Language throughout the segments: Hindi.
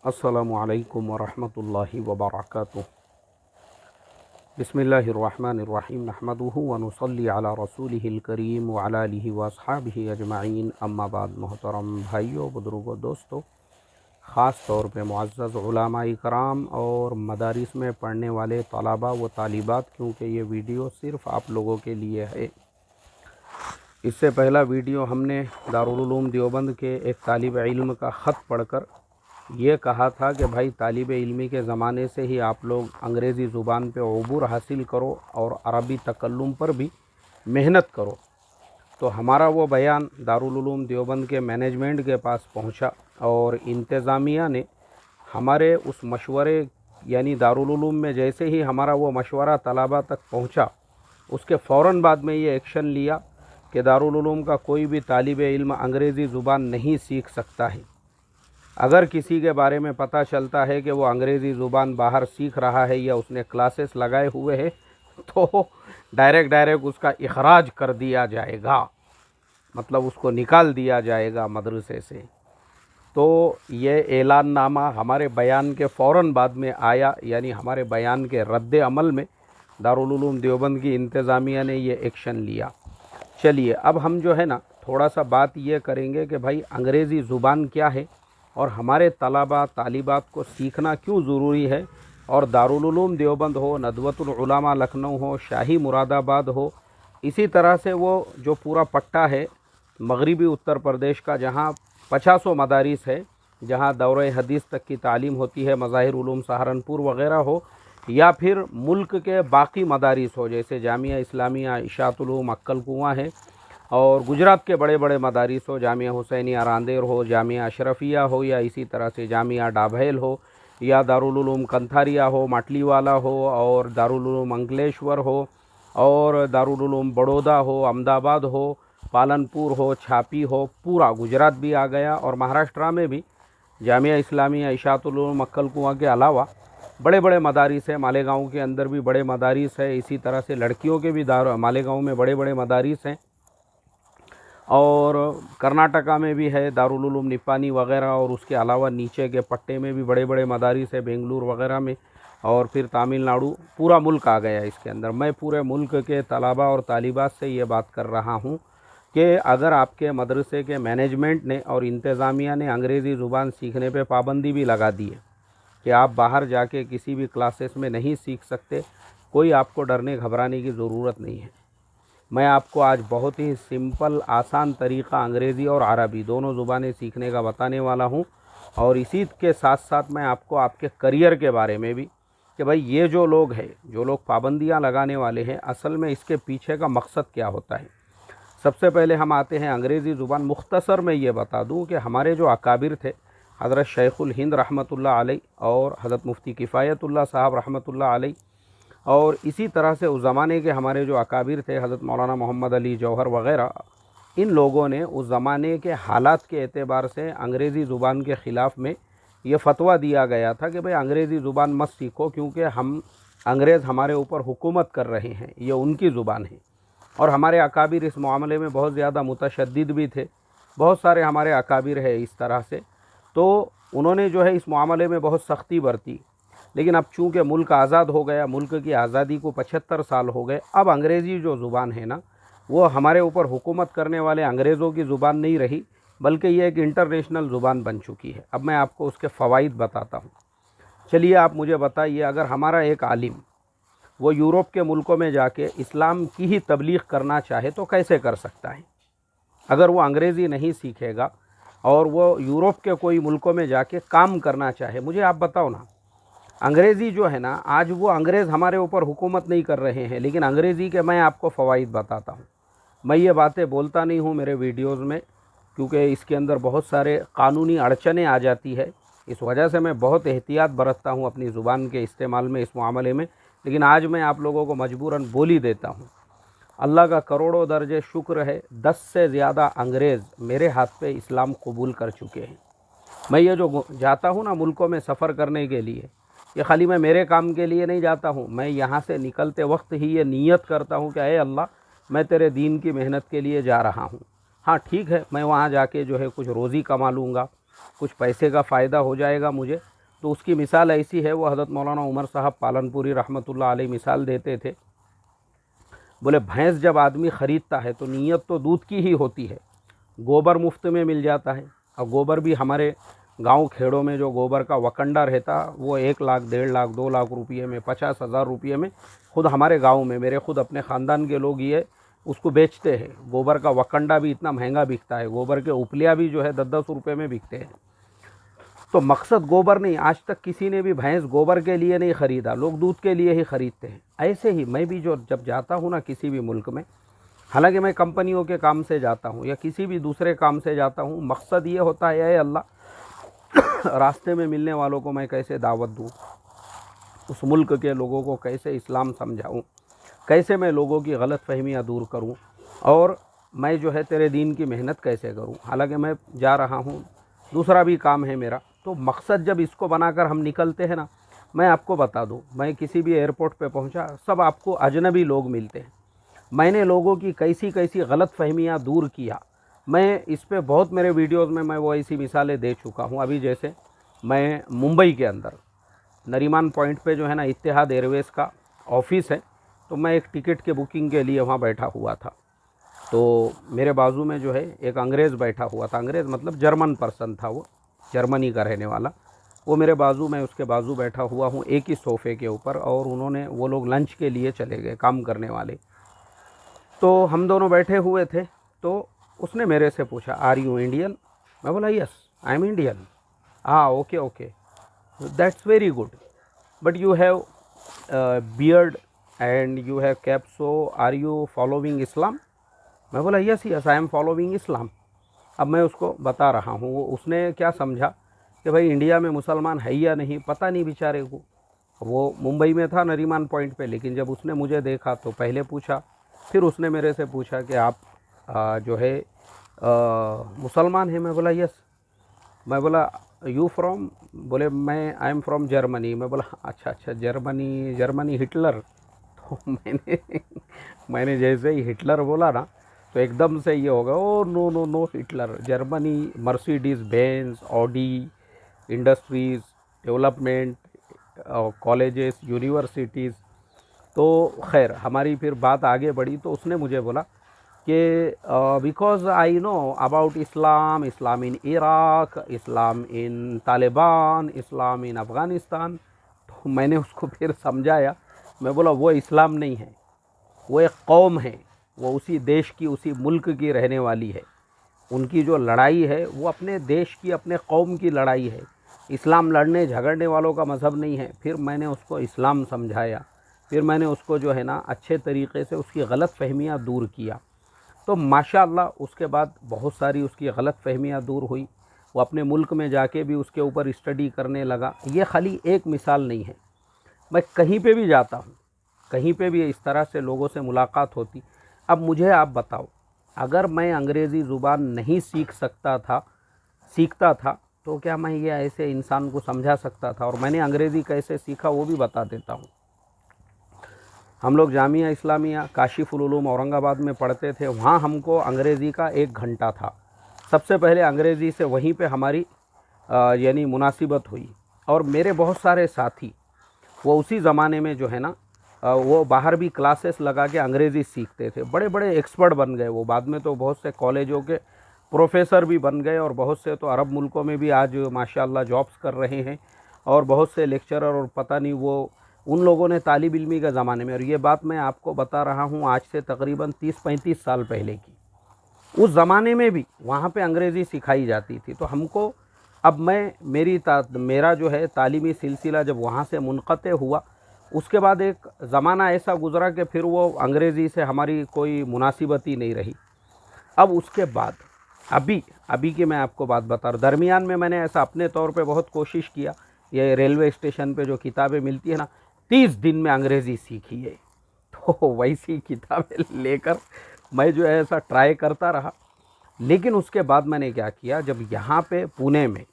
अस्सलामु अलैकुम वरहमतुल्लाहि वबरकातुहू। बिस्मिल्लाहिर्रहमानिर्रहीम नहमदुहु व नुसल्ली अला रसूलिहिल करीम व अला आलिहि व अस्हाबिहि अजमाइन अम्मा बाद। मोहतरम भाइयों, बुजुर्गों, दोस्तों, ख़ास तौर पे मुअज़्ज़ज़ उलमाए कराम और मदारिस में पढ़ने वाले तलबा व तालिबात, क्योंकि ये वीडियो सिर्फ़ आप लोगों के लिए है। इससे पहला वीडियो हमने दारुल उलूम देवबंद के एक तालिब इल्म का ख़त पढ़कर ये कहा था कि भाई तालिब इल्मी के ज़माने से ही आप लोग अंग्रेज़ी ज़ुबान पे उबूर हासिल करो और अरबी तकल्लुम पर भी मेहनत करो। तो हमारा वो बयान दारुल उलूम देवबंद के मैनेजमेंट के पास पहुंचा और इंतज़ामिया ने हमारे उस मशवरे, यानी दारुल उलूम में जैसे ही हमारा वो मशवरा तलबा तक पहुंचा, उसके फ़ौरन बाद में ये एक्शन लिया कि दारुल उलूम का कोई भी तालिब इल्म अंग्रेज़ी ज़ुबान नहीं सीख सकता है। अगर किसी के बारे में पता चलता है कि वो अंग्रेज़ी ज़ुबान बाहर सीख रहा है या उसने क्लासेस लगाए हुए हैं, तो डायरेक्ट उसका इखराज कर दिया जाएगा, मतलब उसको निकाल दिया जाएगा मदरसे से। तो ये ऐलाननामा हमारे बयान के फ़ौरन बाद में आया, यानी हमारे बयान के रद्द अमल में दारुल उलूम देवबंद की इंतज़ामिया ने ये एक्शन लिया। चलिए अब हम जो है ना थोड़ा सा बात ये करेंगे कि भाई अंग्रेज़ी ज़ुबान क्या है और हमारे तलबा तालिबात को सीखना क्यों ज़रूरी है। और दारुल उलूम देवबंद हो, नदवतुल उलमा लखनऊ हो, शाही मुरादाबाद हो, इसी तरह से वो जो पूरा पट्टा है मगरिबी उत्तर प्रदेश का, जहाँ 50 मदारिस है, जहाँ दौरे हदीस तक की तालीम होती है, मज़ाहिर उलूम सहारनपुर वग़ैरह हो, या फिर मुल्क के बाकी मदारिस हो जैसे जामिया इस्लामिया इशाअतुल उलूम अक्कल कुआं है, और गुजरात के बड़े बड़े मदारिस हो, जामिया हुसैनिया रांदेर हो, जामिया अशरफिया हो, या इसी तरह से जामिया डाभैल हो, या दारुल उलूम कंथारिया हो, माटलीवाला हो, और दारुल उलूम अंकलेश्वर हो, और दारुल उलूम बड़ौदा हो, अहमदाबाद हो, पालनपुर हो, छापी हो, पूरा गुजरात भी आ गया। और महाराष्ट्र में भी जामिया इस्लामिया इशाअतुल उलूम अक्कल कुआं के अलावा बड़े बड़े मदारिस है। मालेगांव के अंदर भी बड़े मदारिस है, इसी तरह से लड़कियों के भी मालेगांव में बड़े बड़े मदारिस हैं, और कर्नाटका में भी है दारुल उलूम निपानी वग़ैरह, और उसके अलावा नीचे के पट्टे में भी बड़े बड़े मदारिस है बेंगलुरु वग़ैरह में, और फिर तमिलनाडु, पूरा मुल्क आ गया इसके अंदर। मैं पूरे मुल्क के तलबा और तालिबात से ये बात कर रहा हूँ कि अगर आपके मदरसे के मैनेजमेंट ने और इंतज़ामिया ने अंग्रेज़ी ज़ुबान सीखने पे पाबंदी भी लगा दी है कि आप बाहर जाके किसी भी क्लासेस में नहीं सीख सकते, कोई आपको डरने घबराने की ज़रूरत नहीं है। मैं आपको आज बहुत ही सिंपल आसान तरीक़ा अंग्रेज़ी और अरबी दोनों ज़ुबानें सीखने का बताने वाला हूँ। और इसी के साथ साथ मैं आपको आपके करियर के बारे में भी, कि भाई ये जो लोग हैं, जो लोग पाबंदियाँ लगाने वाले हैं, असल में इसके पीछे का मकसद क्या होता है। सबसे पहले हम आते हैं अंग्रेज़ी ज़ुबान। मुख्तसर में ये बता दूँ कि हमारे जो अकाबिर थे, हज़रत शेखुल हिंद रहमतुल्लाह अलैह और हज़रत मुफ्ती किफ़ायतुल्लाह साहब रहमतुल्लाह अलैह, और इसी तरह से उस ज़माने के हमारे जो अकाबिर थे, हज़रत मौलाना मोहम्मद अली जौहर वग़ैरह, इन लोगों ने उस ज़माने के हालात के एतबार से अंग्रेज़ी ज़ुबान के ख़िलाफ़ में ये फ़तवा दिया गया था कि भाई अंग्रेज़ी ज़ुबान मत सीखो, क्योंकि हम अंग्रेज़ हमारे ऊपर हुकूमत कर रहे हैं, ये उनकी ज़ुबान है। और हमारे अकाबिर इस मामले में बहुत ज़्यादा मुतशद्दिद भी थे। बहुत सारे हमारे अकाबिर है इस तरह से, तो उन्होंने जो है इस मामले में बहुत सख्ती बरती। लेकिन अब चूँकि मुल्क आज़ाद हो गया, मुल्क की आज़ादी को 75 साल हो गए, अब अंग्रेज़ी जो ज़ुबान है ना, वो हमारे ऊपर हुकूमत करने वाले अंग्रेज़ों की ज़ुबान नहीं रही, बल्कि ये एक इंटरनेशनल ज़ुबान बन चुकी है। अब मैं आपको उसके फ़वाइद बताता हूँ। चलिए आप मुझे बताइए, अगर हमारा एक आलिम वो यूरोप के मुल्कों में जाके इस्लाम की ही तबलीग करना चाहे तो कैसे कर सकता है। अगर वो अंग्रेज़ी नहीं सीखेगा और वो यूरोप के कोई मुल्कों में जाके काम करना चाहे, मुझे आप बताओ ना, अंग्रेज़ी जो है ना, आज वो अंग्रेज़ हमारे ऊपर हुकूमत नहीं कर रहे हैं, लेकिन अंग्रेज़ी के मैं आपको फ़वाइद बताता हूँ। मैं ये बातें बोलता नहीं हूँ मेरे वीडियोज़ में, क्योंकि इसके अंदर बहुत सारे कानूनी अड़चनें आ जाती है। इस वजह से मैं बहुत एहतियात बरतता हूँ अपनी ज़ुबान के इस्तेमाल में, इस मामले में। लेकिन आज मैं आप लोगों को मजबूरन बोल ही देता हूँ। अल्लाह का करोड़ों दर्जे शुक्र है, 10 से ज़्यादा अंग्रेज़ मेरे हाथ पे इस्लाम कबूल कर चुके हैं। मैं ये जो जाता हूँ ना मुल्कों में सफ़र करने के लिए, ये खाली मैं मेरे काम के लिए नहीं जाता हूँ। मैं यहाँ से निकलते वक्त ही ये नीयत करता हूँ कि ऐ अल्लाह, मैं तेरे दीन की मेहनत के लिए जा रहा हूँ। हाँ ठीक है, मैं वहाँ जाके जो है कुछ रोज़ी कमा लूँगा, कुछ पैसे का फ़ायदा हो जाएगा मुझे। तो उसकी मिसाल ऐसी है, वो हज़रत मौलाना उमर साहब पालनपुरी रहमतुल्लाह अलैह मिसाल देते थे। बोले भैंस जब आदमी ख़रीदता है तो नीयत तो दूध की ही होती है, गोबर मुफ्त में मिल जाता है। और गोबर भी हमारे गांव खेड़ों में जो गोबर का वकंडा रहता वो 1 लाख 1.5 लाख 2 लाख रुपये में, 50,000 रुपये में खुद हमारे गांव में मेरे खुद अपने ख़ानदान के लोग ये उसको बेचते हैं। गोबर का वकंडा भी इतना महंगा बिकता है, गोबर के उपलिया भी जो है 10-10 रुपये में बिकते हैं। तो मकसद गोबर नहीं, आज तक किसी ने भी भैंस गोबर के लिए नहीं ख़रीदा, लोग दूध के लिए ही ख़रीदते हैं। ऐसे ही मैं भी जो जब जाता हूँ ना किसी भी मुल्क में, हालांकि मैं कंपनियों के काम से जाता हूँ या किसी भी दूसरे काम से जाता हूँ, मकसद ये होता है अल्लाह रास्ते में मिलने वालों को मैं कैसे दावत दूँ, उस मुल्क के लोगों को कैसे इस्लाम समझाऊँ, कैसे मैं लोगों की गलत फहमियाँ दूर करूँ, और मैं जो है तेरे दीन की मेहनत कैसे करूँ। हालांकि मैं जा रहा हूँ, दूसरा भी काम है मेरा। तो मकसद जब इसको बनाकर हम निकलते हैं ना, मैं आपको बता दूँ, मैं किसी भी एयरपोर्ट पे पहुँचा, सब आपको अजनबी लोग मिलते हैं। मैंने लोगों की कैसी कैसी गलत फहमियाँ दूर किया, मैं इस पे बहुत मेरे वीडियोज़ में मैं वो ऐसी मिसालें दे चुका हूँ। अभी जैसे मैं मुंबई के अंदर नरीमान पॉइंट पे जो है ना इत्तेहाद एयरवेज़ का ऑफ़िस है, तो मैं एक टिकट के बुकिंग के लिए वहाँ बैठा हुआ था। तो मेरे बाजू में जो है एक अंग्रेज़ बैठा हुआ था, अंग्रेज़ मतलब जर्मन पर्सन था, वो जर्मनी का रहने वाला। वो मेरे बाजू में उसके बाजू बैठा हुआ हूँ एक ही सोफ़े के ऊपर, और वो लोग लंच के लिए चले गए, काम करने वाले। तो हम दोनों बैठे हुए थे, तो उसने मेरे से पूछा आर यू इंडियन। मैं बोला यस आई एम इंडियन। हाँ okay okay that's very good, but you have beard and you have cap, so are you following Islam. मैं बोला yes yes I am following Islam. अब मैं उसको बता रहा हूँ, वो उसने क्या समझा कि भाई इंडिया में मुसलमान है या नहीं पता नहीं बेचारे को। वो मुंबई में था नरीमान पॉइंट पे, लेकिन जब उसने मुझे देखा तो पहले पूछा, फिर उसने मेरे से पूछा कि आप जो है मुसलमान हैं। मैं बोला यस। मैं बोला यू फ्रॉम, बोले मैं आई एम फ्रॉम जर्मनी। मैं बोला अच्छा अच्छा जर्मनी हिटलर। तो मैंने जैसे ही हिटलर बोला ना, तो एकदम से ये होगा, oh no no no Hitler, Germany, Mercedes Benz, Audi, industries, development, colleges, universities. तो खैर हमारी फिर बात आगे बढ़ी, तो उसने मुझे बोला कि because I know about Islam, Islam in Iraq, Islam in Taliban, Islam in Afghanistan. तो मैंने उसको फिर समझाया, मैं बोला वो इस्लाम नहीं है, वो एक कौम है, वो उसी देश की उसी मुल्क की रहने वाली है। उनकी जो लड़ाई है वो अपने देश की अपने कौम की लड़ाई है, इस्लाम लड़ने झगड़ने वालों का मज़हब नहीं है। फिर मैंने उसको इस्लाम समझाया, फिर मैंने उसको जो है ना अच्छे तरीक़े से उसकी गलत फहमियाँ दूर किया। तो माशाअल्लाह उसके बाद बहुत सारी उसकी गलत फहमियाँ दूर हुई, वो अपने मुल्क में जाके भी उसके ऊपर स्टडी करने लगा। ये खाली एक मिसाल नहीं है, मैं कहीं पे भी जाता हूँ, कहीं पे भी इस तरह से लोगों से मुलाकात होती। अब मुझे आप बताओ, अगर मैं अंग्रेज़ी ज़ुबान नहीं सीखता था तो क्या मैं ये ऐसे इंसान को समझा सकता था? और मैंने अंग्रेज़ी कैसे सीखा वो भी बता देता हूँ। हम लोग जामिया इस्लामिया काशिफुल उलूम औरंगाबाद में पढ़ते थे, वहाँ हमको अंग्रेज़ी का 1 घंटा था। सबसे पहले अंग्रेज़ी से वहीं पे हमारी यानी मुनासिबत हुई। और मेरे बहुत सारे साथी वो उसी ज़माने में जो है ना वो बाहर भी क्लासेस लगा के अंग्रेज़ी सीखते थे, बड़े बड़े एक्सपर्ट बन गए वो। बाद में तो बहुत से कॉलेजों के प्रोफेसर भी बन गए, और बहुत से तो अरब मुल्कों में भी आज माशाअल्लाह जॉब्स कर रहे हैं, और बहुत से लेक्चरर, और पता नहीं वो उन लोगों ने तालिब इल्मी के ज़माने में, और ये बात मैं आपको बता रहा हूँ आज से तकरीबन 30-35 साल पहले की, उस ज़माने में भी वहाँ पे अंग्रेज़ी सिखाई जाती थी। तो हमको अब मेरा जो है तालीमी सिलसिला जब वहाँ से मुनक़ते हुआ, उसके बाद एक ज़माना ऐसा गुज़रा कि फिर वो अंग्रेज़ी से हमारी कोई मुनासिबत ही नहीं रही। अब उसके बाद अभी की मैं आपको बात बता रहा हूँ, दरमियान में मैंने ऐसा अपने तौर पे बहुत कोशिश किया, ये रेलवे स्टेशन पे जो किताबें मिलती है ना, 30 दिन में अंग्रेज़ी सीखी है। तो वैसी किताबें लेकर मैं जो है ऐसा ट्राई करता रहा। लेकिन उसके बाद मैंने क्या किया, जब यहाँ पे पुणे में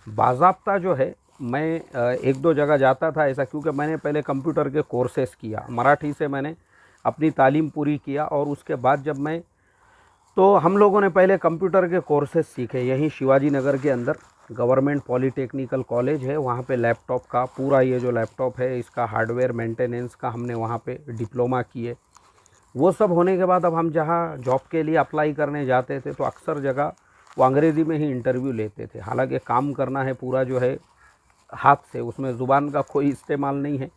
बाज़ाब्ता जो है मैं 1-2 जगह जाता था ऐसा, क्योंकि मैंने पहले कंप्यूटर के कोर्सेज़ किया, मराठी से मैंने अपनी तालीम पूरी किया। और उसके बाद जब तो हम लोगों ने पहले कंप्यूटर के कोर्सेज़ सीखे यहीं शिवाजी नगर के अंदर, गवर्नमेंट पॉलीटेक्निकल कॉलेज है, वहाँ पे लैपटॉप का पूरा, ये जो लैपटॉप है इसका हार्डवेयर मेंटेनेंस का हमने वहाँ पे डिप्लोमा किए। वो सब होने के बाद अब हम जहाँ जॉब के लिए अप्लाई करने जाते थे तो अक्सर जगह वो अंग्रेज़ी में ही इंटरव्यू लेते थे। हालांकि काम करना है पूरा जो है हाथ से, उसमें ज़ुबान का कोई इस्तेमाल नहीं है।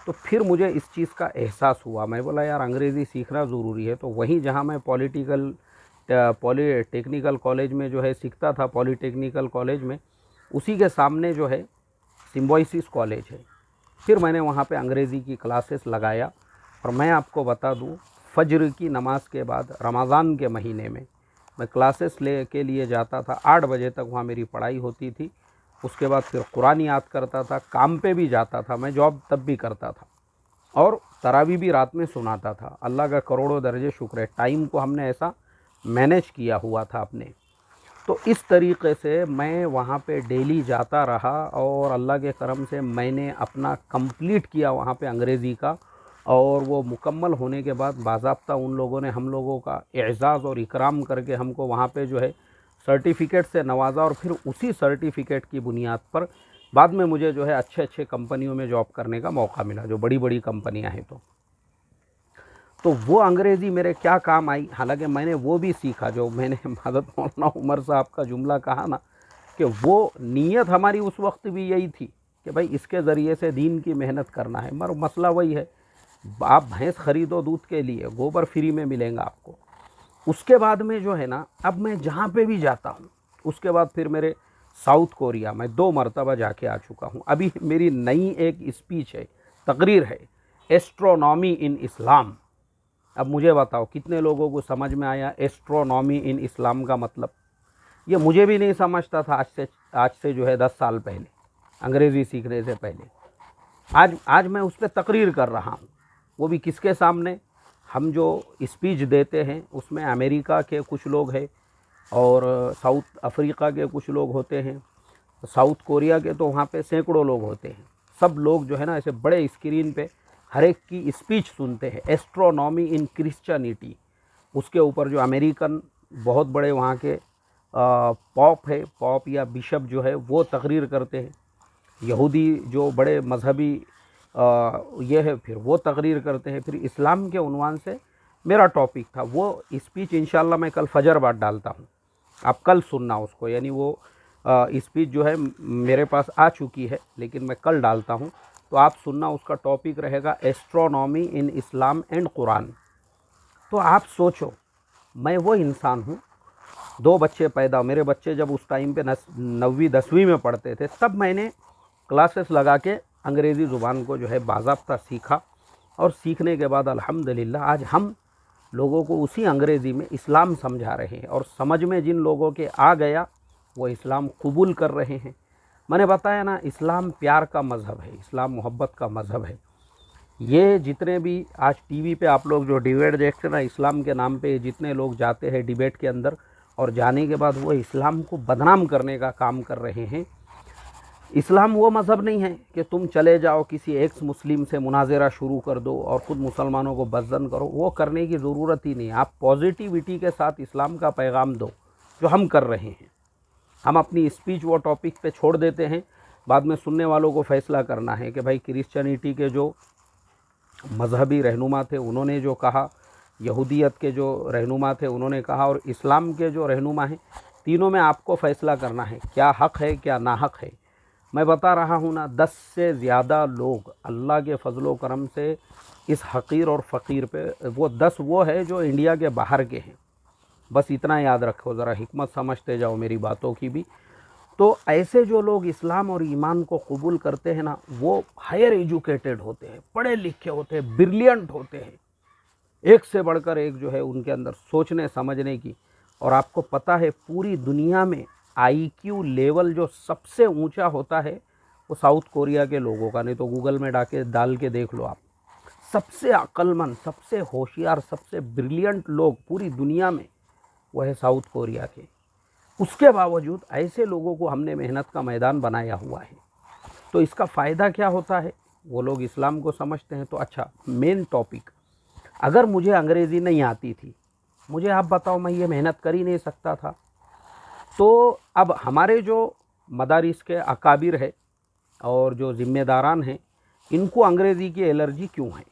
तो फिर मुझे इस चीज़ का एहसास हुआ, मैं बोला यार अंग्रेज़ी सीखना ज़रूरी है। तो वहीं जहाँ मैं पॉलीटेक्निकल कॉलेज में जो है सीखता था, पॉलीटेक्निकल कॉलेज में, उसी के सामने जो है सिम्बोयसिस कॉलेज है। फिर मैंने वहाँ पे अंग्रेज़ी की क्लासेस लगाया। और मैं आपको बता दूँ, फज्र की नमाज के बाद रमज़ान के महीने में मैं क्लासेस ले के लिए जाता था। 8 बजे तक वहाँ मेरी पढ़ाई होती थी। उसके बाद फिर कुरान याद करता था, काम पे भी जाता था, मैं जॉब तब भी करता था, और तरावी भी रात में सुनाता था। अल्लाह का करोड़ों दर्जे शुक्र है, टाइम को हमने ऐसा मैनेज किया हुआ था अपने। तो इस तरीक़े से मैं वहाँ पे डेली जाता रहा और अल्लाह के करम से मैंने अपना कंप्लीट किया वहाँ पे अंग्रेज़ी का। और वो मुकम्मल होने के बाद बाज़ाब्ता उन लोगों ने हम लोगों का एज़ाज़ और इकराम करके हमको वहाँ पे जो है सर्टिफ़िकेट से नवाजा। और फिर उसी सर्टिफ़िकेट की बुनियाद पर बाद में मुझे जो है अच्छे अच्छे कंपनियों में जॉब करने का मौका मिला, जो बड़ी बड़ी कंपनियां हैं। तो वो अंग्रेज़ी मेरे क्या काम आई। हालांकि मैंने वो भी सीखा जो मैंने हज़रत मौलाना उमर साहब का जुमला कहा ना, कि वो नीयत हमारी उस वक्त भी यही थी कि भाई इसके ज़रिए से दीन की मेहनत करना है। मगर मसला वही है, आप भैंस ख़रीदो दूध के लिए, गोबर फ्री में मिलेगा आपको। उसके बाद में जो है ना, अब मैं जहाँ पे भी जाता हूँ, उसके बाद फिर मेरे साउथ कोरिया मैं 2 मरतबा जाके आ चुका हूँ। अभी मेरी नई एक स्पीच है, तकरीर है, एस्ट्रोनॉमी इन इस्लाम। अब मुझे बताओ कितने लोगों को समझ में आया एस्ट्रोनॉमी इन इस्लाम का मतलब। ये मुझे भी नहीं समझता था आज से जो है 10 साल पहले, अंग्रेज़ी सीखने से पहले। आज मैं उस पर तकरीर कर रहा हूँ, वो भी किसके सामने। हम जो स्पीच देते हैं उसमें अमेरिका के कुछ लोग हैं और साउथ अफ्रीका के कुछ लोग होते हैं, साउथ कोरिया के तो वहाँ पे सैकड़ों लोग होते हैं। सब लोग जो है ना ऐसे बड़े स्क्रीन पे हर एक की स्पीच सुनते हैं, एस्ट्रोनॉमी इन क्रिश्चियनिटी। उसके ऊपर जो अमेरिकन बहुत बड़े वहाँ के पॉप या बिशप जो है वो तकरीर करते हैं। यहूदी जो बड़े मजहबी ये है, फिर वो तकरीर करते हैं। फिर इस्लाम के उन्वान से मेरा टॉपिक था। वो स्पीच इंशाल्लाह मैं कल फजर बाद डालता हूँ, आप कल सुनना उसको। यानी वो स्पीच जो है मेरे पास आ चुकी है, लेकिन मैं कल डालता हूँ, तो आप सुनना। उसका टॉपिक रहेगा astronomy in Islam and Quran. तो आप सोचो, मैं वो इंसान हूँ, 2 बच्चे पैदा, मेरे बच्चे जब उस टाइम पे 9वीं 10वीं में पढ़ते थे, तब मैंने क्लासेस लगा के अंग्रेज़ी ज़ुबान को जो है बाज़ाब्ता सीखा। और सीखने के बाद अल्हम्दुलिल्लाह आज हम लोगों को उसी अंग्रेज़ी में इस्लाम समझा रहे हैं। और समझ में जिन लोगों के आ गया वो इस्लाम कबूल कर रहे हैं। मैंने बताया ना, इस्लाम प्यार का मज़हब है, इस्लाम मोहब्बत का मज़हब है। ये जितने भी आज टीवी पे आप लोग जो डिबेट देखते हैं ना, इस्लाम के नाम पे जितने लोग जाते हैं डिबेट के अंदर, और जाने के बाद वो इस्लाम को बदनाम करने का काम कर रहे हैं। इस्लाम वो मज़हब नहीं है कि तुम चले जाओ किसी एक्स मुस्लिम से मुनाज़रा शुरू कर दो और ख़ुद मुसलमानों को बज़्ज़न करो। वो करने की ज़रूरत ही नहीं। आप पॉजिटिविटी के साथ इस्लाम का पैगाम दो, जो हम कर रहे हैं। हम अपनी स्पीच वो टॉपिक पे छोड़ देते हैं, बाद में सुनने वालों को फ़ैसला करना है कि भाई क्रिश्चियनिटी के जो मजहबी रहनुमा थे उन्होंने जो कहा, यहूदियत के जो रहनुमा थे उन्होंने कहा, और इस्लाम के जो रहनुमा हैं, तीनों में आपको फ़ैसला करना है क्या हक़ है क्या नाहक़ है। मैं बता रहा हूँ ना, 10 से ज़्यादा लोग अल्लाह के फ़ज़लो करम से इस हक़ीर और फ़कीर पे, वो 10 वो है जो इंडिया के बाहर के हैं। बस इतना याद रखो, ज़रा हिकमत समझते जाओ मेरी बातों की भी। तो ऐसे जो लोग इस्लाम और ईमान को कबूल करते हैं ना, वो हायर एजुकेटेड होते हैं, पढ़े लिखे होते हैं, ब्रिलियंट होते हैं, एक से बढ़कर एक जो है उनके अंदर सोचने समझने की। और आपको पता है पूरी दुनिया में आईक्यू लेवल जो सबसे ऊंचा होता है वो साउथ कोरिया के लोगों का, नहीं तो गूगल में डाल के देख लो आप। सबसे अक्लमंद, सबसे होशियार, सबसे ब्रिलियंट लोग पूरी दुनिया में वो है साउथ कोरिया के। उसके बावजूद ऐसे लोगों को हमने मेहनत का मैदान बनाया हुआ है। तो इसका फ़ायदा क्या होता है, वो लोग इस्लाम को समझते हैं। तो अच्छा, मेन टॉपिक, अगर मुझे अंग्रेज़ी नहीं आती थी, मुझे आप बताओ, मैं ये मेहनत कर ही नहीं सकता था। तो अब हमारे जो मदारिस के अकाबिर है और जो ज़िम्मेदारान हैं, इनको अंग्रेज़ी की एलर्जी क्यों है।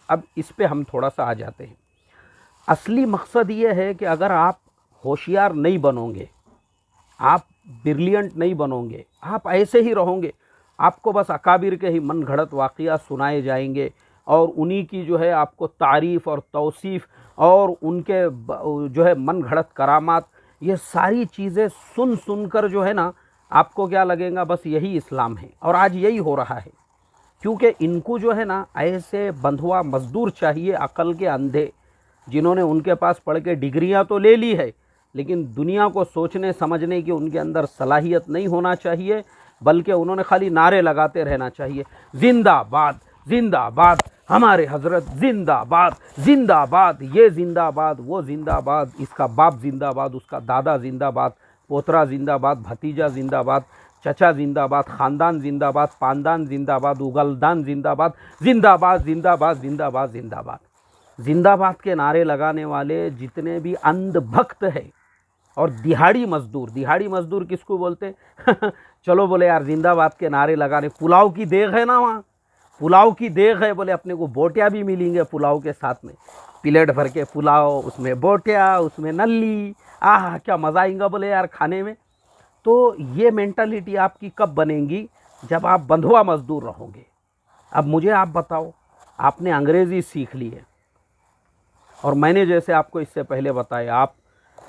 अब इस पे हम थोड़ा सा आ जाते हैं। असली मकसद ये है कि अगर आप होशियार नहीं बनोगे, आप ब्रिलियंट नहीं बनोगे, आप ऐसे ही रहोगे, आपको बस अकाबिर के ही मन घड़त वाक़िया सुनाए जाएंगे और उन्हीं की जो है आपको तारीफ़ और तौसीफ़ और उनके जो है मन घड़त करामात, ये सारी चीज़ें सुन सुन कर जो है ना, आपको क्या लगेगा बस यही इस्लाम है। और आज यही हो रहा है, क्योंकि इनको जो है ना ऐसे बंधुआ मज़दूर चाहिए, अक़ल के अंधे, जिन्होंने उनके पास पढ़ के डिग्रियाँ तो ले ली है, लेकिन दुनिया को सोचने समझने की उनके अंदर सलाहियत नहीं होना चाहिए, बल्कि उन्होंने खाली नारे लगाते रहना चाहिए, जिंदाबाद जिंदाबाद, हमारे हज़रत जिंदाबाद जिंदाबाद, ये जिंदाबाद वो जिंदाबाद, इसका बाप जिंदाबाद, उसका दादा जिंदाबाद, पोतरा जिंदाबाद, भतीजा जिंदाबाद, चचा जिंदाबाद, ख़ानदान जिंदाबाद, पानदान जिंदाबाद, उगलदान जिंदाबाद, जिंदाबाद जिंदाबाद जिंदाबाद जिंदाबाद। जिंदाबाद के नारे लगाने वाले जितने भी अंधभक्त हैं और दिहाड़ी मज़दूर किसको बोलते चलो बोले यार जिंदाबाद के नारे लगाने, पुलाव की देग है ना, वहाँ पुलाव की देग है, बोले अपने को बोटियाँ भी मिलेंगे पुलाव के साथ में, प्लेट भर के पुलाव, उसमें बोटियाँ, उसमें नल्ली, आह क्या मज़ा आएगा बोले यार खाने में। तो ये मेंटालिटी आपकी कब बनेगी, जब आप बंधुआ मज़दूर रहोगे। अब मुझे आप बताओ, आपने अंग्रेज़ी सीख ली है और मैंने जैसे आपको इससे पहले बताया, आप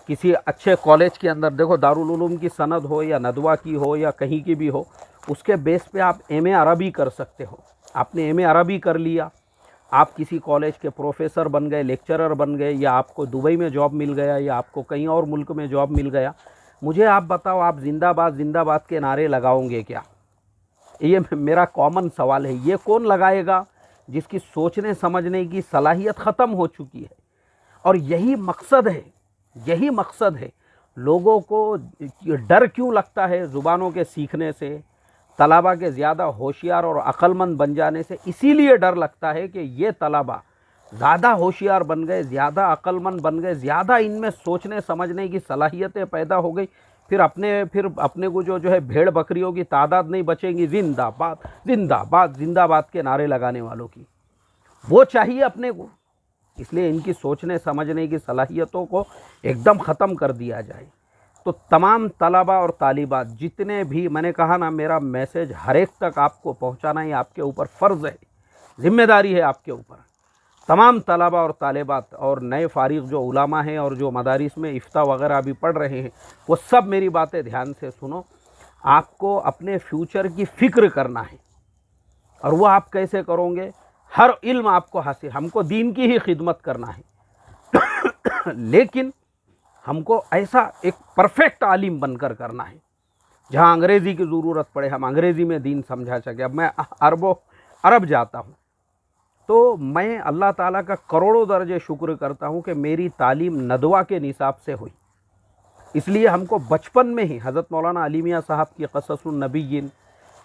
किसी अच्छे कॉलेज के अंदर देखो, दारुल उलूम की सनद हो या नदवा की हो या कहीं की भी हो, उसके बेस पे आप एमए अरबी कर सकते हो। आपने एमए अरबी कर लिया, आप किसी कॉलेज के प्रोफेसर बन गए, लेक्चरर बन गए, या आपको दुबई में जॉब मिल गया या आपको कहीं और मुल्क में जॉब मिल गया। मुझे आप बताओ, आप जिंदाबाद जिंदाबाद के नारे लगाओगे क्या? ये मेरा कॉमन सवाल है। ये कौन लगाएगा जिसकी सोचने समझने की सलाहियत ख़त्म हो चुकी है। और यही मकसद है लोगों को डर क्यों लगता है ज़ुबानों के सीखने से, तलबा के ज़्यादा होशियार और अक्लमंद बन जाने से। इसीलिए डर लगता है कि ये तलबा ज़्यादा होशियार बन गए, ज़्यादा अक्लमंद बन गए, ज़्यादा इनमें सोचने समझने की सलाहियतें पैदा हो गई, फिर अपने को जो है भेड़ बकरियों की तादाद नहीं बचेंगी जिंदाबाद जिंदाबाद जिंदाबाद के नारे लगाने वालों की, वो चाहिए अपने को। इसलिए इनकी सोचने समझने की सलाहियतों को एकदम ख़त्म कर दिया जाए। तो तमाम तलबा और तालिबात जितने भी, मैंने कहा ना, मेरा मैसेज हर एक तक आपको पहुंचाना ही आपके ऊपर फ़र्ज़ है, ज़िम्मेदारी है आपके ऊपर। तमाम तलबा और तालिबात और नए फ़ारिग़ जो उलामा हैं और जो मदारिस में इफ्ता वग़ैरह अभी पढ़ रहे हैं, वो सब मेरी बातें ध्यान से सुनो। आपको अपने फ्यूचर की फ़िक्र करना है, और वो आप कैसे करोगे? हर इल्म आपको हासिल, हमको दीन की ही खिदमत करना है लेकिन हमको ऐसा एक परफेक्ट आलिम बनकर करना है, जहाँ अंग्रेज़ी की ज़रूरत पड़े हम अंग्रेज़ी में दीन समझा सके। अब मैं अरब जाता हूँ तो मैं अल्लाह ताला का करोड़ों दर्जे शुक्र करता हूँ कि मेरी तालीम नदवा के निसाब से हुई। इसलिए हमको बचपन में ही हज़रत मौलाना अली मियां साहब की क़ससुन नबीय्यिन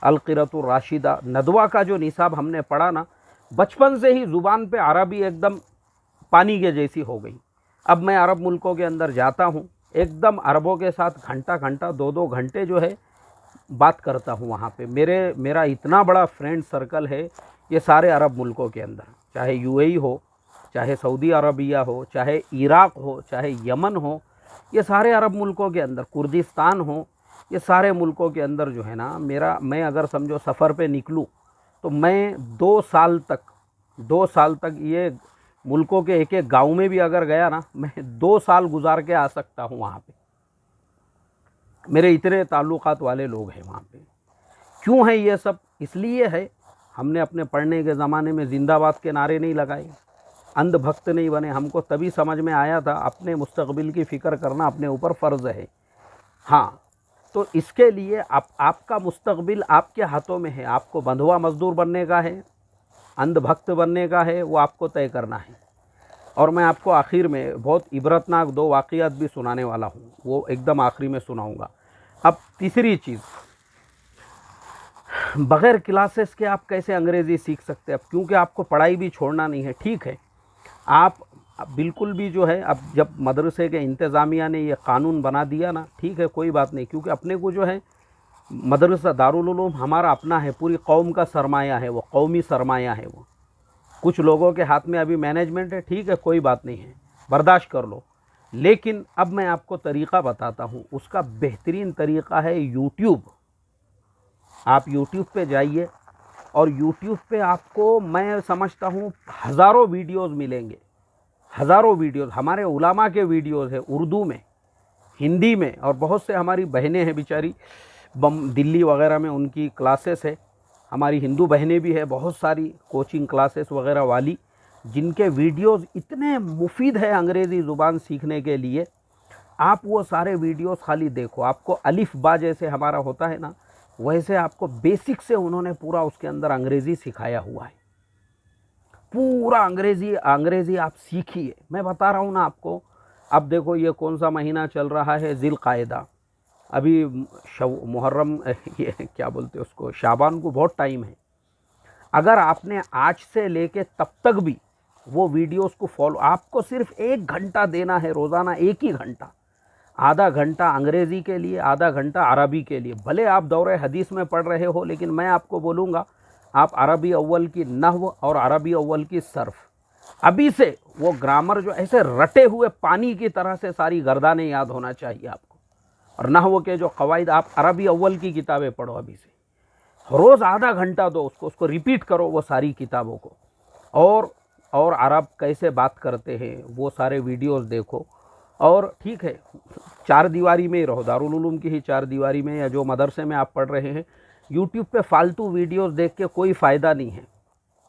अल-क़िरअतुर राशिदा नदवा का जो निसाब हमने पढ़ा ना, बचपन से ही ज़ुबान पे अरबी एकदम पानी के जैसी हो गई। अब मैं अरब मुल्कों के अंदर जाता हूँ, एकदम अरबों के साथ घंटा 2-2 घंटे जो है बात करता हूँ वहाँ पे। मेरा इतना बड़ा फ्रेंड सर्कल है, ये सारे अरब मुल्कों के अंदर, चाहे यूएई हो, चाहे सऊदी अरबिया हो, चाहे इराक़ हो, चाहे यमन हो, ये सारे अरब मुल्कों के अंदर, कुर्दिस्तान हो, ये सारे मुल्कों के अंदर जो है ना, मैं अगर समझो सफ़र पे निकलूँ तो मैं 2 साल तक ये मुल्कों के एक गांव में भी अगर गया ना, मैं 2 साल गुजार के आ सकता हूँ वहाँ पे। मेरे इतने ताल्लुकात वाले लोग हैं वहाँ पे। क्यों है ये सब? इसलिए है, हमने अपने पढ़ने के ज़माने में जिंदाबाद के नारे नहीं लगाए, अंधभक्त नहीं बने। हमको तभी समझ में आया था अपने मुस्तक़बिल की फ़िक्र करना अपने ऊपर फ़र्ज़ है। हाँ, तो इसके लिए आपका मुस्तक़बिल आपके हाथों में है। आपको बंधुआ मज़दूर बनने का है, अंधभक्त बनने का है, वो आपको तय करना है। और मैं आपको आखिर में बहुत इबरतनाक 2 वाक़ियात भी सुनाने वाला हूँ, वो एकदम आखिरी में सुनाऊँगा। अब तीसरी चीज़, बग़ैर क्लासेस के आप कैसे अंग्रेज़ी सीख सकते हैं? अब क्योंकि आपको पढ़ाई भी छोड़ना नहीं है, ठीक है, आप बिल्कुल भी जो है, अब जब मदरसे के इंतज़ामिया ने ये कानून बना दिया ना, ठीक है, कोई बात नहीं, क्योंकि अपने को जो है मदरसा दारुल उलूम हमारा अपना है, पूरी कौम का सरमाया है, वो कौमी सरमाया है। वो कुछ लोगों के हाथ में अभी मैनेजमेंट है, ठीक है, कोई बात नहीं है, बर्दाश्त कर लो। लेकिन अब मैं आपको तरीक़ा बताता हूँ, उसका बेहतरीन तरीक़ा है यूट्यूब। आप यूट्यूब पे जाइए और यूट्यूब पे आपको मैं समझता हूँ हज़ारों वीडियोस मिलेंगे, हज़ारों वीडियोस। हमारे उलामा के वीडियोस है उर्दू में, हिंदी में, और बहुत से हमारी बहनें हैं बेचारी दिल्ली वगैरह में, उनकी क्लासेस है। हमारी हिंदू बहनें भी है बहुत सारी, कोचिंग क्लासेस वगैरह वाली, जिनके वीडियोस इतने मुफीद है अंग्रेज़ी ज़ुबान सीखने के लिए। आप वो सारे वीडियोस खाली देखो, आपको अलिफ बा जैसे हमारा होता है ना, वैसे आपको बेसिक से उन्होंने पूरा उसके अंदर अंग्रेज़ी सिखाया हुआ है। पूरा अंग्रेज़ी आप सीखिए। मैं बता रहा हूँ ना आपको। अब देखो ये कौन सा महीना चल रहा है, ज़िलक़ाइदा, अभी मुहर्रम, ये क्या बोलते हैं उसको, शाबान को बहुत टाइम है। अगर आपने आज से लेके तब तक भी वो वीडियोस को फॉलो, आपको सिर्फ 1 घंटा देना है रोज़ाना, 1 ही घंटा, आधा घंटा अंग्रेज़ी के लिए, आधा घंटा अरबी के लिए। भले आप दौरे हदीस में पढ़ रहे हो, लेकिन मैं आपको बोलूँगा आप अरबी अव्वल की नहव और अरबी अव्वल की सर्फ, अभी से वो ग्रामर जो ऐसे रटे हुए पानी की तरह से सारी गर्दानें याद होना चाहिए आपको। और नहव के जो कवायद, आप अरबी अव्वल की किताबें पढ़ो अभी से, रोज़ आधा घंटा दो उसको रिपीट करो वो सारी किताबों को। और अरब कैसे बात करते हैं वो सारे वीडियोस देखो। और ठीक है, 4 दीवारी में ही रहो, दारुल उलूम की ही 4 दीवारी में, या जो मदरसे में आप पढ़ रहे हैं। यूट्यूब पे फालतू वीडियोस देख के कोई फ़ायदा नहीं है।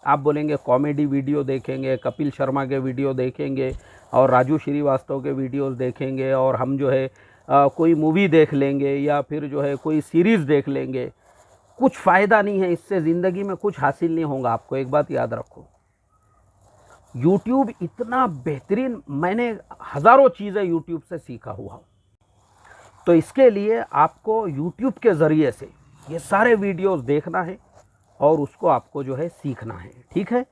आप बोलेंगे कॉमेडी वीडियो देखेंगे, कपिल शर्मा के वीडियो देखेंगे और राजू श्रीवास्तव के वीडियोस देखेंगे, और हम जो है कोई मूवी देख लेंगे या फिर जो है कोई सीरीज़ देख लेंगे, कुछ फ़ायदा नहीं है। इससे ज़िंदगी में कुछ हासिल नहीं होगा आपको। एक बात याद रखो, यूट्यूब इतना बेहतरीन, मैंने हज़ारों चीज़ें यूट्यूब से सीखा हुआ हूँ। तो इसके लिए आपको यूट्यूब के ज़रिए से ये सारे वीडियोस देखना है और उसको आपको जो है सीखना है, ठीक है।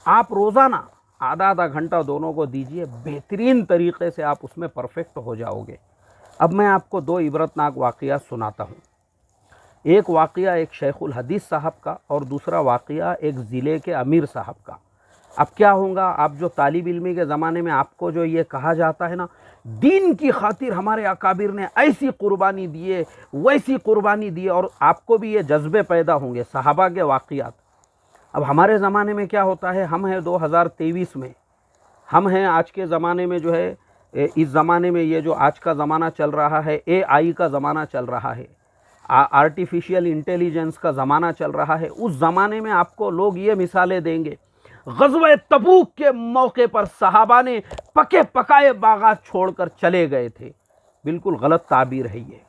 आप रोज़ाना आधा आधा घंटा दोनों को दीजिए, बेहतरीन तरीक़े से आप उसमें परफेक्ट हो जाओगे। अब मैं आपको 2 इबरतनाक वाक़या सुनाता हूँ। एक वाक़या एक शेखुल हदीस साहब का और दूसरा वाक़या एक ज़िले के अमीर साहब का। अब क्या होगा, आप जो तालिब इल्मी के ज़माने में आपको जो ये कहा जाता है ना, दीन की खातिर हमारे अकाबिर ने ऐसी कुर्बानी दिए, वैसी कुर्बानी दी, और आपको भी ये जज्बे पैदा होंगे सहाबा के वाक़यात। अब हमारे ज़माने में क्या होता है, हम हैं 2023 में, हम हैं आज के ज़माने में जो है, इस ज़माने में ये जो आज का ज़माना चल रहा है, AI का ज़माना चल रहा है, आर्टिफिशियल इंटेलिजेंस का ज़माना चल रहा है। उस ज़माने में आपको लोग ये मिसालें देंगे, ग़ज़वा तबूक के मौके पर सहाबा ने पके पकाए बागात छोड़कर चले गए थे। बिल्कुल गलत ताबीर है ये।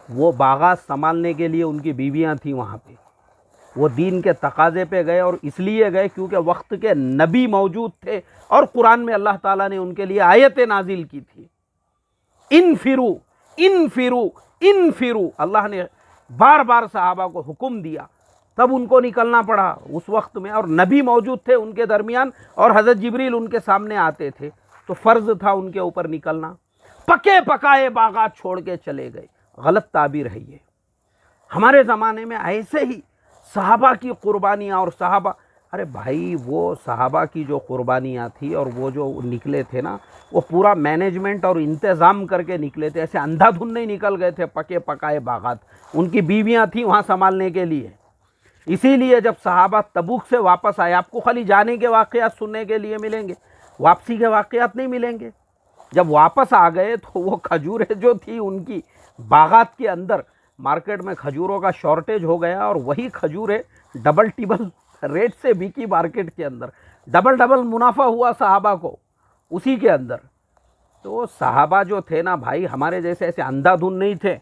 वो बागात संभालने के लिए उनकी बीवियां थीं वहाँ पे, वो दीन के तकाज़े पे गए, और इसलिए गए क्योंकि वक्त के नबी मौजूद थे और कुरान में अल्लाह ताला ने उनके लिए आयतें नाजिल की थी, इनफिरू इनफिरू इनफिरू। अल्लाह ने बार बार सहाबा को हुक्म दिया, तब उनको निकलना पड़ा उस वक्त में, और नबी मौजूद थे उनके दरमियान, और हज़रत जिब्रील उनके सामने आते थे, तो फ़र्ज़ था उनके ऊपर निकलना। पके पकाए बागात छोड़ के चले गए, गलत ताबीर है ये। हमारे ज़माने में ऐसे ही सहाबा की कुर्बानियाँ, और सहाबा, अरे भाई वो सहाबा की जो कुर्बानियाँ थी और वो जो निकले थे ना, वो पूरा मैनेजमेंट और इंतज़ाम करके निकले थे, ऐसे अंधाधुन नहीं निकल गए थे पके पकाए बागात। उनकी बीवियाँ थीं वहाँ संभालने के लिए। इसीलिए जब सहाबा तबूक से वापस आए, आपको खाली जाने के वाक़यात सुनने के लिए मिलेंगे, वापसी के वाक़यात नहीं मिलेंगे। जब वापस आ गए तो वो खजूरें जो थी उनकी बागात के अंदर, मार्केट में खजूरों का शॉर्टेज हो गया, और वही खजूरें डबल टिबल रेट से बिकी मार्केट के अंदर, डबल मुनाफा हुआ सहाबा को उसी के अंदर। तो सहाबा जो थे ना भाई, हमारे जैसे ऐसे अंधाधुन नहीं थे,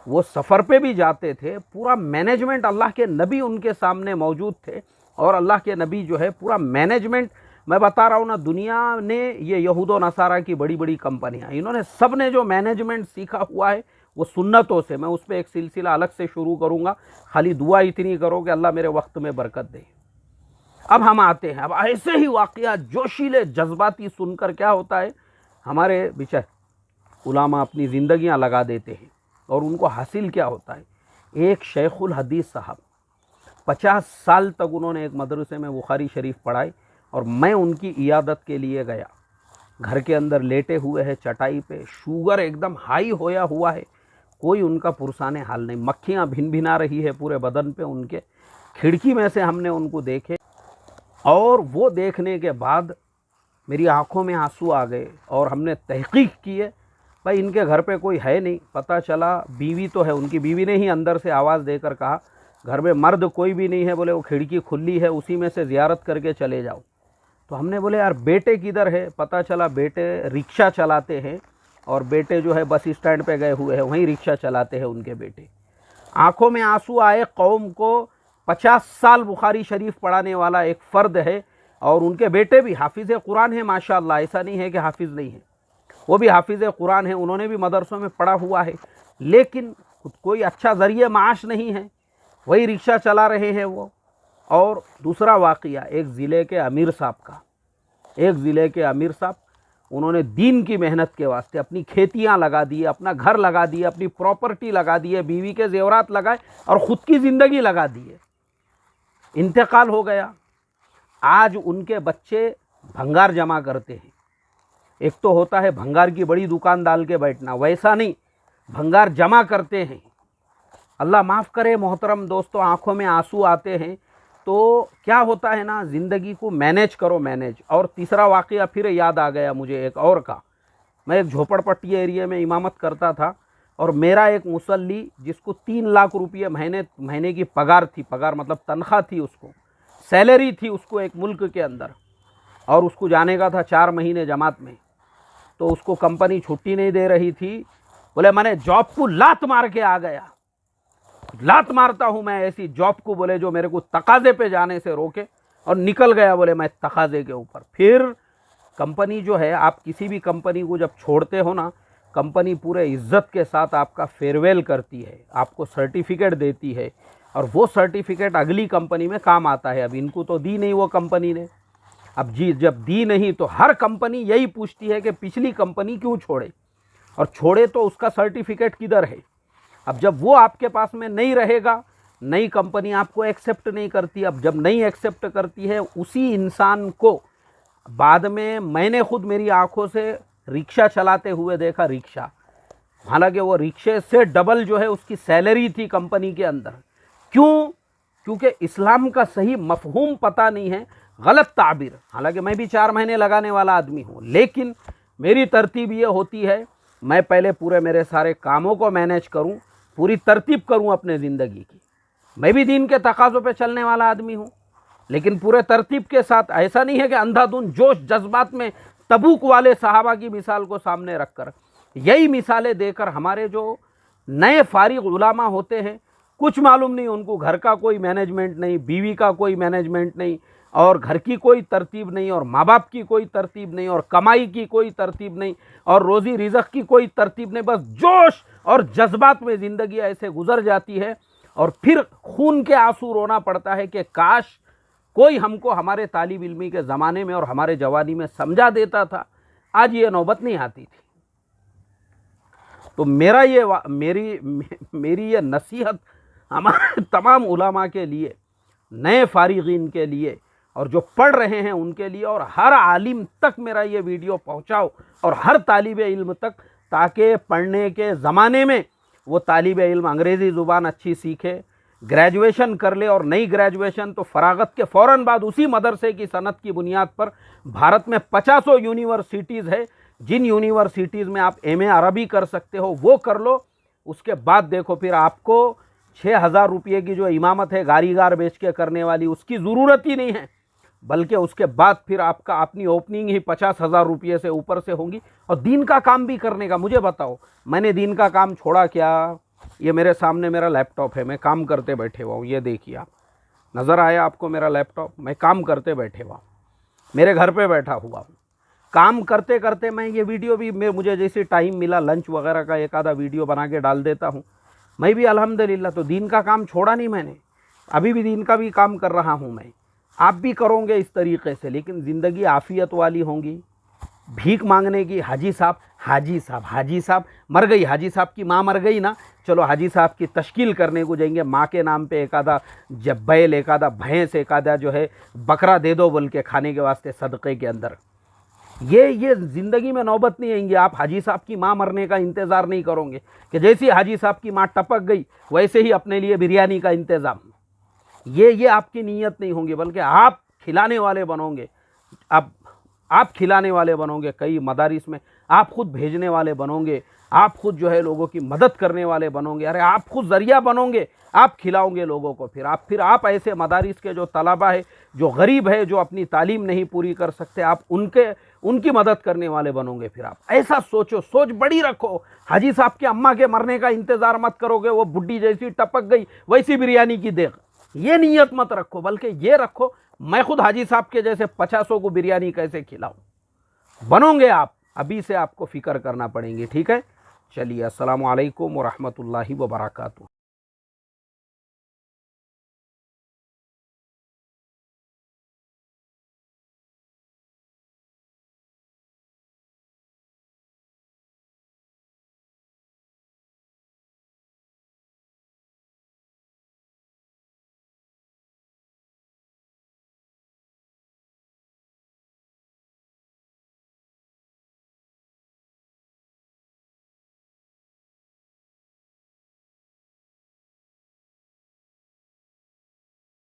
वो सफ़र पे भी जाते थे, पूरा मैनेजमेंट, अल्लाह के नबी उनके सामने मौजूद थे, और अल्लाह के नबी जो है पूरा मैनेजमेंट, मैं बता रहा हूँ ना, दुनिया ने ये यहूद व नसारा की बड़ी बड़ी कंपनियाँ, इन्होंने सब ने जो मैनेजमेंट सीखा हुआ है वो सुन्नतों से। मैं उस पर एक सिलसिला अलग से शुरू करूँगा, खाली दुआ इतनी करो कि अल्लाह मेरे वक्त में बरकत दे। अब हम आते हैं, अब ऐसे ही वाक़या जोशीले जज्बाती सुनकर क्या होता है, हमारे बेचारे उलामा अपनी ज़िंदगियाँ लगा देते हैं, और उनको हासिल क्या होता है, एक शेखुल हदीस साहब 50 साल तक उन्होंने एक मदरसे में बुखारी शरीफ पढ़ाई, और मैं उनकी इयादत के लिए गया। घर के अंदर लेटे हुए हैं चटाई पे, शुगर एकदम हाई होया हुआ है, कोई उनका पुरसाने हाल नहीं, मक्खियाँ भिन भिना रही है पूरे बदन पे उनके। खिड़की में से हमने उनको देखे, और वो देखने के बाद मेरी आंखों में आंसू आ गए, और हमने तहकीक किए, भाई इनके घर पे कोई है नहीं। पता चला बीवी तो है, उनकी बीवी ने ही अंदर से आवाज़ देकर कहा घर में मर्द कोई भी नहीं है, बोले वो खिड़की खुली है, उसी में से ज़ियारत करके चले जाओ। तो हमने बोले यार बेटे किधर है? पता चला बेटे रिक्शा चलाते हैं, और बेटे जो है बस स्टैंड पे गए हुए हैं, वहीं रिक्शा चलाते हैं उनके बेटे। आंखों में आंसू आए। कौम को 50 साल बुखारी शरीफ पढ़ाने वाला एक फ़र्द है, और उनके बेटे भी हाफिज़ कुरान है माशाअल्लाह, ऐसा नहीं है कि हाफिज़ नहीं है, वो भी हाफिज़ कुरान है, उन्होंने भी मदरसों में पढ़ा हुआ है, लेकिन कोई अच्छा ज़रिए माश नहीं है, वही रिक्शा चला रहे हैं वो। और दूसरा वाक़या एक ज़िले के अमीर साहब का, एक ज़िले के अमीर साहब, उन्होंने दीन की मेहनत के वास्ते अपनी खेतियां लगा दी, अपना घर लगा दिए, अपनी प्रॉपर्टी लगा दिए, बीवी के जेवरात लगाए, और ख़ुद की ज़िंदगी लगा दिए। इंतकाल हो गया। आज उनके बच्चे भंगार जमा करते हैं। एक तो होता है भंगार की बड़ी दुकान डाल के बैठना, वैसा नहीं, भंगार जमा करते हैं। अल्लाह माफ़ करे मोहतरम दोस्तों, आंखों में आंसू आते हैं। तो क्या होता है ना, ज़िंदगी को मैनेज करो, मैनेज। और तीसरा वाक़या फिर याद आ गया मुझे एक और का। मैं एक झोपड़पट्टी एरिया में इमामत करता था, और मेरा एक मुसल्ली जिसको 3 लाख रुपये महीने की पगार थी, पगार मतलब तनख्वाह थी, उसको सैलरी थी उसको एक मुल्क के अंदर, और उसको जाने का था 4 महीने जमात में। तो उसको कंपनी छुट्टी नहीं दे रही थी, बोले मैंने जॉब को लात मार के आ गया, लात मारता हूँ मैं ऐसी जॉब को, बोले जो मेरे को तकाजे पे जाने से रोके, और निकल गया बोले मैं तकाजे के ऊपर। फिर कंपनी जो है, आप किसी भी कंपनी को जब छोड़ते हो ना, कंपनी पूरे इज्जत के साथ आपका फेयरवेल करती है, आपको सर्टिफिकेट देती है, और वो सर्टिफिकेट अगली कंपनी में काम आता है। अब इनको तो दी नहीं वो कंपनी ने, अब जी जब दी नहीं तो हर कंपनी यही पूछती है कि पिछली कंपनी क्यों छोड़े, और छोड़े तो उसका सर्टिफिकेट किधर है। अब जब वो आपके पास में नहीं रहेगा, नई कंपनी आपको एक्सेप्ट नहीं करती। अब जब नहीं एक्सेप्ट करती है, उसी इंसान को बाद में मैंने खुद मेरी आंखों से रिक्शा चलाते हुए देखा, रिक्शा, हालांकि वो रिक्शे से डबल जो है उसकी सैलरी थी कंपनी के अंदर। क्यों? क्योंकि इस्लाम का सही मफहूम पता नहीं है, गलत ताबीर। हालांकि मैं भी 4 महीने लगाने वाला आदमी हूँ, लेकिन मेरी तरतीब ये होती है, मैं पहले पूरे मेरे सारे कामों को मैनेज करूँ, पूरी तरतीब करूँ अपने ज़िंदगी की। मैं भी दीन के तकाज़ों पे चलने वाला आदमी हूँ, लेकिन पूरे तरतीब के साथ। ऐसा नहीं है कि अंधाधुंध जोश जज्बात में तबूक वाले सहाबा की मिसाल को सामने रखकर, यही मिसालें देकर हमारे जो नए फारिग उलामा होते हैं, कुछ मालूम नहीं उनको, घर का कोई मैनेजमेंट नहीं, बीवी का कोई मैनेजमेंट नहीं, और घर की कोई तरतीब नहीं, और माँ बाप की कोई तरतीब नहीं, और कमाई की कोई तरतीब नहीं, और रोज़ी रिज़्क़ की कोई तरतीब नहीं। बस जोश और जज्बात में ज़िंदगी ऐसे गुजर जाती है, और फिर खून के आंसू रोना पड़ता है कि काश कोई हमको हमारे तालिब इल्मी के ज़माने में और हमारे जवानी में समझा देता था, आज ये नौबत नहीं आती थी। तो मेरी ये नसीहत हमारे तमाम उलमा के लिए, नए फारिगीन के लिए, और जो पढ़ रहे हैं उनके लिए, और हर आलिम तक मेरा ये वीडियो पहुंचाओ, और हर तालिब इल्म तक, ताकि पढ़ने के ज़माने में वो तालिब इल्म अंग्रेज़ी ज़ुबान अच्छी सीखे, ग्रेजुएशन कर ले, और नई ग्रेजुएशन तो फ़रागत के फ़ौरन बाद उसी मदरसे की सनद की बुनियाद पर। भारत में 50 यूनिवर्सिटीज़ है, जिन यूनिवर्सिटीज़ में आप एमए अरबी कर सकते हो वो कर लो। उसके बाद देखो फिर आपको 6,000 रुपये की जो इमामत है गारीगार बेच के करने वाली, उसकी ज़रूरत ही नहीं है, बल्कि उसके बाद फिर आपका अपनी ओपनिंग ही 50,000 रुपये से ऊपर से होंगी। और दीन का काम भी करने का, मुझे बताओ मैंने दीन का काम छोड़ा क्या? ये मेरे सामने मेरा लैपटॉप है, मैं काम करते बैठे हुआ हूँ, ये देखिए आप, नज़र आया आपको मेरा लैपटॉप? मैं काम करते बैठे हुआ, मेरे घर पे बैठा हुआ हूँ, काम करते करते मैं ये वीडियो भी, मुझे जैसे टाइम मिला लंच वगैरह का एक आधा वीडियो बना के डाल देता हूँ मैं भी, अल्हम्दुलिल्लाह। तो दीन का काम छोड़ा नहीं मैंने, अभी भी दीन का भी काम कर रहा हूँ मैं। आप भी करोगे इस तरीक़े से, लेकिन ज़िंदगी आफ़ियत वाली होंगी, भीख मांगने की, हाजी साहब मर गई, हाजी साहब की माँ मर गई ना, चलो हाजी साहब की तश्कील करने को जाएंगे, माँ के नाम पे एक आधा जब बैल, एक आधा भैंस, एक आधा जो है बकरा दे दो बोल के खाने के वास्ते सदक़े के अंदर। ये ज़िंदगी में नौबत नहीं आएंगी। आप हाजी साहब की माँ मरने का इंतज़ार नहीं करोगे कि जैसी हाजी साहब की माँ टपक गई वैसे ही अपने लिए बिरयानी का इंतज़ाम। ये आपकी नीयत नहीं होंगी, बल्कि आप खिलाने वाले बनोगे। आप खिलाने वाले बनोगे, कई मदारिस में आप खुद भेजने वाले बनोगे, आप खुद जो है लोगों की मदद करने वाले बनोगे। अरे आप खुद ज़रिया बनोगे, आप खिलाओगे लोगों को। फिर आप ऐसे मदारिस के जो तलबा है, जो गरीब है, जो अपनी तालीम नहीं पूरी कर सकते, आप उनकी मदद करने वाले बनोगे। फिर आप ऐसा सोचो, सोच बड़ी रखो। हाजी साहब के अम्मा के मरने का इंतज़ार मत करोगे, वो बुढ़ी जैसी टपक गई वैसी बिरयानी की देख, ये नीयत मत रखो, बल्कि ये रखो मैं खुद हाजी साहब के जैसे 50 को बिरयानी कैसे खिलाऊं। बनोगे आप, अभी से आपको फ़िक्र करना पड़ेंगे। ठीक है, चलिए, अस्सलामु अलैकुम व रहमतुल्लाहि व बरकातुहू।